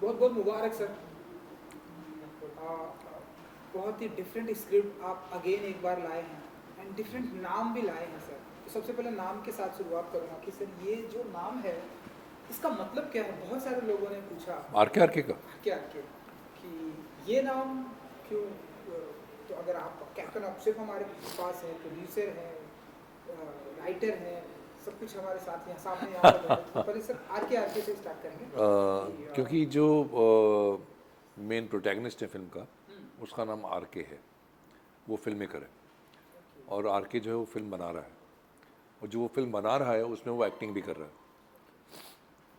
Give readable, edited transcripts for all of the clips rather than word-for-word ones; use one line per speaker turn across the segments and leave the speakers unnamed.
बहुत बहुत मुबारक सर। बहुत ही डिफरेंट स्क्रिप्ट आप अगेन एक बार लाए हैं एंड डिफरेंट नाम भी लाए हैं सर। तो सबसे पहले नाम के साथ शुरुआत करूँगा कि सर ये जो नाम है इसका मतलब क्या है। बहुत सारे लोगों ने पूछा
आर के का
क्या के कि ये नाम क्यों। तो अगर आप कैप्टन अक्षय हमारे पास है, प्रोड्यूसर है, राइटर है, सब कुछ हमारे साथ यहाँ सामने यहाँ पर है। तो पहले सर आर के से स्टार्ट करेंगे कि
क्योंकि जो मेन प्रोटैगनिस्ट है फिल्म का, उसका नाम आर के है। वो फिल्म मेकर है और आर के जो है वो फिल्म बना रहा है, और जो वो फिल्म बना रहा है उसमें वो एक्टिंग भी कर रहा है,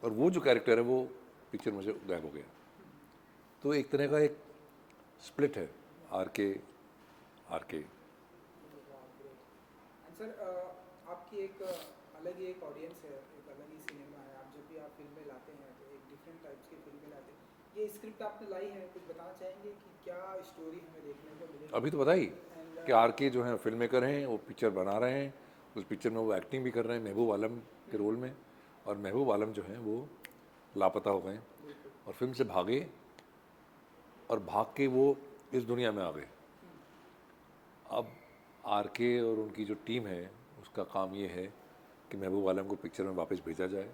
और वो जो कैरेक्टर है वो पिक्चर में से गायब हो गया। तो एक तरह का एक स्प्लिट है आर के।
सर आपकी एक अलग ही एक ऑडियंस है, एक अलग ही सिनेमा है। आप जब भी आप फिल्में लाते हैं तो एक डिफरेंट टाइप्स की फिल्में लाते हैं। ये स्क्रिप्ट आपने लाई है, कुछ बताना चाहेंगे कि क्या स्टोरी हमें देखने को मिलेगी।
अभी तो बताई
एंड
कि आर के जो है फिल्म मेकर हैं, वो पिक्चर बना रहे हैं। उस पिक्चर में वो एक्टिंग भी कर रहे हैं महबूब आलम के रोल में, और महबूब आलम जो हैं वो लापता हो गए और फिल्म से भागे, और भाग के वो इस दुनिया में आ गए। अब आर के और उनकी जो टीम है उसका काम ये है कि महबूब आलम को पिक्चर में वापस भेजा जाए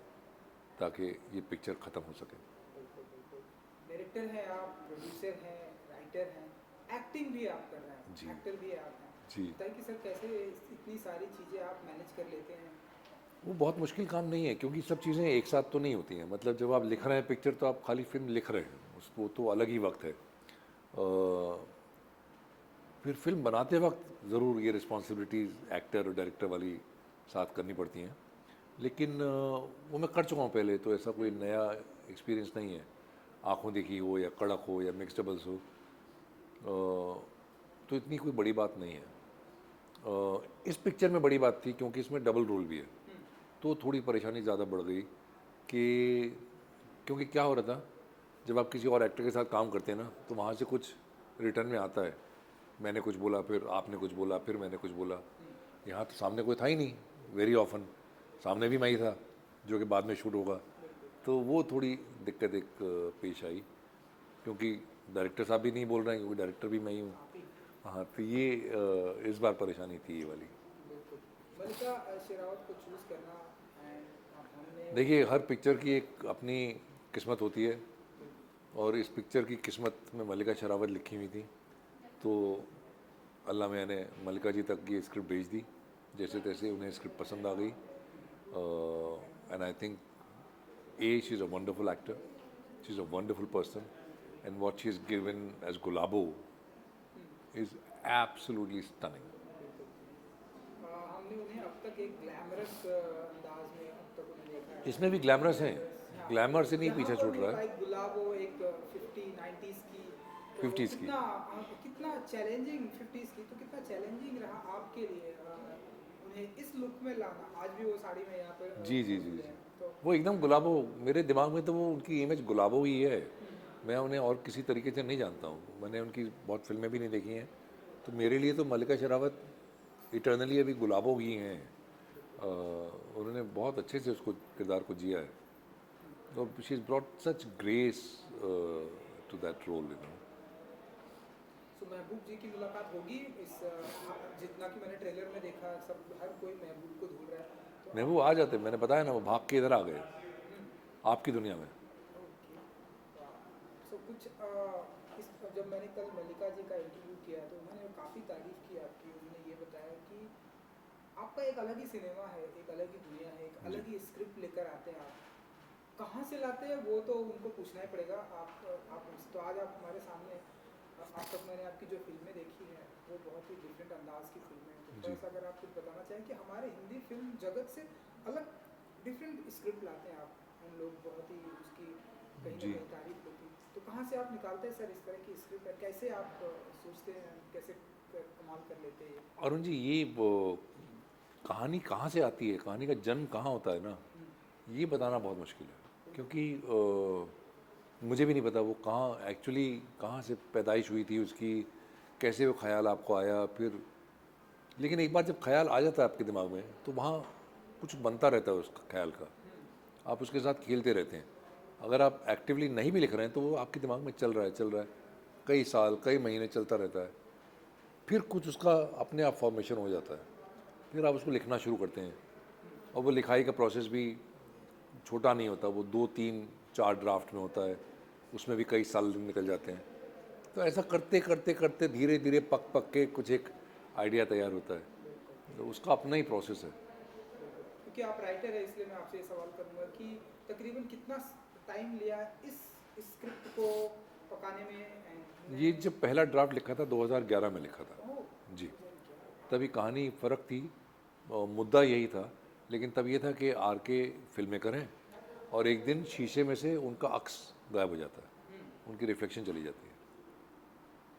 ताकि ये पिक्चर ख़त्म हो सके।
डायरेक्टर हैं आप, प्रोड्यूसर हैं, राइटर हैं, एक्टिंग भी आप कर रहे
जी
हैं, एक्टर भी आप हैं।
जी।
बताइए कि सर कैसे इतनी सारी चीज़ें आप मैनेज कर लेते हैं।
वो बहुत मुश्किल काम नहीं है, क्योंकि सब चीज़ें एक साथ तो नहीं होती हैं। मतलब जब आप लिख रहे हैं पिक्चर तो आप खाली फिल्म लिख रहे हैं, उसको तो अलग ही वक्त है। फिर फिल्म बनाते वक्त ज़रूर ये रिस्पॉन्सिबिलिटीज़ एक्टर और डायरेक्टर वाली साथ करनी पड़ती हैं, लेकिन वो मैं कर चुका हूँ पहले, तो ऐसा कोई नया एक्सपीरियंस नहीं है। आँखों देखी हो या कड़क हो या मिक्स डबल्स हो, तो इतनी कोई बड़ी बात नहीं है। इस पिक्चर में बड़ी बात थी क्योंकि इसमें डबल रोल भी है, तो थोड़ी परेशानी ज़्यादा बढ़ गई कि क्योंकि क्या हो रहा था, जब आप किसी और एक्टर के साथ काम करते हैं ना, तो वहाँ से कुछ रिटर्न में आता है। मैंने कुछ बोला, फिर आपने कुछ बोला, फिर मैंने कुछ बोला। यहाँ तो सामने कोई था ही नहीं, वेरी ऑफन सामने भी मैं ही था जो कि बाद में शूट होगा। तो वो थोड़ी दिक्कत एक पेश आई, क्योंकि डायरेक्टर साहब भी नहीं बोल रहे हैं, क्योंकि डायरेक्टर भी मैं ही हूँ। हाँ, तो ये इस बार परेशानी थी ये वाली।
मलिका शेरावत को चूज़ करना एंड हमने
देखिए, हर पिक्चर की एक अपनी किस्मत होती है, और इस पिक्चर की किस्मत में मल्लिका शेरावत लिखी हुई थी। तो अल्लाह मियाँ ने मल्लिका जी तक ये स्क्रिप्ट भेज दी, जैसे तैसे उन्हें स्क्रिप्ट पसंद आ गई। And I think she is a wonderful actor, she is a wonderful person, and what she is given as Gulabo is absolutely stunning.
हमने उन्हें अब तक एक ग्लैमरस अंदाज में अब तक उन्हें देखा है।
इसमें भी ग्लैमरस हैं,
हाँ,
ग्लैमर से नहीं
यहाँ
पीछा
पर
छूट
वो
रहा है।
लाइक गुलाबो एक 50-90s की। तो
50s की।
कितना कितना चैलेंजिंग 50s की, तो कितना चैलेंजिंग रहा आपके लिए उन्हें इस लुक में लाना। आज भी वो साड़ी में यहाँ पर
जी जी जी
मौजूद है
जी।
तो
वो एकदम गुलाबो, मेरे दिमाग में तो वो उनकी इमेज गुलाबो ही है। मैं उन्हें और किसी तरीके से नहीं जानता हूँ, मैंने उनकी बहुत फिल्में भी नहीं देखी हैं। तो मेरे लिए तो मल्लिका शेरावत इटर्नली अभी गुलाबो ही हैं। उन्होंने बहुत अच्छे से उसको किरदार को जिया है, और she is brought such grace to that role, you know.
So Mehboob ji की मुलाकात होगी इस जितना कि मैंने ट्रेलर में देखा, सब हर कोई महबूब को ढूंढ रहा है तो
मैं वो आ जाते, मैंने बताया ना, वो भाग के इधर आ गए आपकी दुनिया में।
ओके। सो कुछ इस जब मैंने कल मल्लिका जी का इंटरव्यू किया तो उन्होंने काफ़ी तारीफ़ की आपकी। उन्होंने ये बताया कि आपका एक अलग ही सिनेमा है, एक अलग ही दुनिया है, एक
जी।
अलग ही स्क्रिप्ट लेकर आते हैं आप। कहाँ से लाते हैं वो तो उनको पूछना ही पड़ेगा। आप तो आज आप हमारे सामने आज तक मैंने आपकी जो फिल्में देखी हैं वो बहुत ही डिफरेंट अंदाज की फिल्में हैं। तो थोड़ा
जी।
सा अगर आप कुछ बताना चाहें कि हमारे हिंदी फिल्म जगत से अलग डिफरेंट स्क्रिप्ट लाते हैं आप। हम लोग बहुत ही उसकी कहीं ना
जी।
कहीं तारीफ होती है, तो कहाँ से आप निकालते हैं सर इस तरह की स्क्रिप्ट। कैसे आप सोचते हैं, कैसे कमाल कर लेते हैं ये।
अरुण जी, ये वो कहानी कहाँ से आती है, कहानी का जन्म कहाँ होता है ना, ये बताना बहुत मुश्किल है। क्योंकि मुझे भी नहीं पता वो कहाँ एक्चुअली कहाँ से पैदाइश हुई थी उसकी, कैसे वो ख्याल आपको आया फिर। लेकिन एक बार जब ख्याल आ जाता है आपके दिमाग में, तो वहाँ कुछ बनता रहता है उस ख्याल का, आप उसके साथ खेलते रहते हैं। अगर आप एक्टिवली नहीं भी लिख रहे हैं तो वो आपके दिमाग में चल रहा है कई साल कई महीने चलता रहता है, फिर कुछ उसका अपने आप फॉर्मेशन हो जाता है, फिर आप उसको लिखना शुरू करते हैं। और वो लिखाई का प्रोसेस भी छोटा नहीं होता, वो 2 3 4 ड्राफ्ट में होता है, उसमें भी कई साल निकल जाते हैं। तो ऐसा करते करते करते धीरे धीरे पक पक के कुछ एक आइडिया तैयार होता है, तो उसका अपना ही प्रोसेस है।
क्योंकि आप राइटर है इसलिए मैं आपसे ये सवाल करूंगा कि तकरीबन कितना टाइम लिया इस स्क्रिप्ट को पकाने में
ये जब पहला ड्राफ्ट लिखा था 2011 में लिखा था
ओह,
जी, तभी कहानी फ़र्क थी, मुद्दा यही था, लेकिन तब ये था कि आर के फिल्म मेकर हैं और एक दिन शीशे में से उनका अक्स गायब हो जाता है, उनकी रिफ्लेक्शन चली जाती है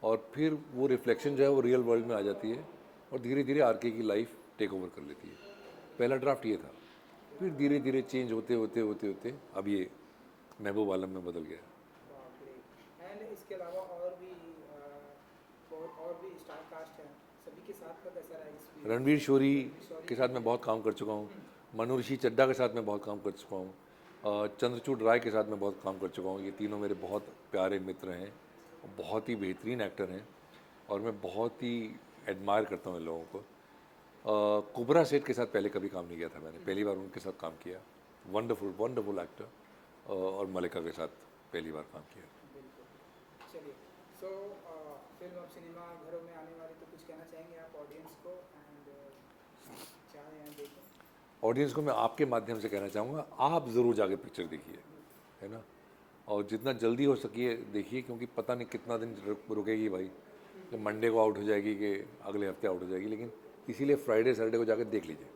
और फिर वो रिफ्लेक्शन जो है वो रियल वर्ल्ड में आ जाती है और धीरे धीरे आर के की लाइफ टेक ओवर कर लेती है। पहला ड्राफ्ट ये था, फिर धीरे धीरे चेंज होते होते होते होते अब ये महबूब आलम में बदल गया।
एंड इसके अलावा और भी और भी स्टार कास्ट है, सभी के साथ का कैसा रहा एक्सपीरियंस?
रणवीर शोरी के साथ मैं बहुत काम कर चुका हूँ, मनोऋषि चड्डा के साथ मैं बहुत काम कर चुका हूँ, चंद्रचूड़ राय के साथ मैं बहुत काम कर चुका हूँ। ये तीनों मेरे बहुत प्यारे मित्र हैं, बहुत ही बेहतरीन एक्टर हैं और मैं बहुत ही एडमायर करता हूँ इन लोगों को। कुबरा सेठ के साथ पहले कभी काम नहीं किया था मैंने, पहली बार उनके साथ काम किया। Wonderful wonderful actor. और मलिका के साथ पहली बार काम किया।
बिल्कुल। चलिए, सो फिल्म अब सिनेमा घरों में आने वाली, तो कुछ कहना चाहेंगे आप ऑडियंस को एंड चाहें या देखें?
ऑडियंस को मैं आपके माध्यम से कहना चाहूँगा, आप ज़रूर जाके पिक्चर देखिए, है ना, और जितना जल्दी हो सके देखिए, क्योंकि पता नहीं कितना दिन रुकेगी भाई, कि मंडे को आउट हो जाएगी कि अगले हफ्ते आउट हो जाएगी, लेकिन इसीलिए फ्राइडे सैटरडे को जाकर देख लीजिए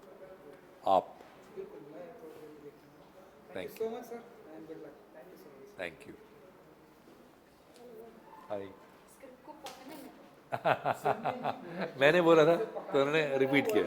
आप।
बिल्कुल, मैं तो जरूर देखूंगा। Thank
Thank
you so much sir and good luck. Thank you so much.
Thank you. Hi.
Script को पढ़ने में
मैंने बोला था तो उन्होंने रिपीट किया।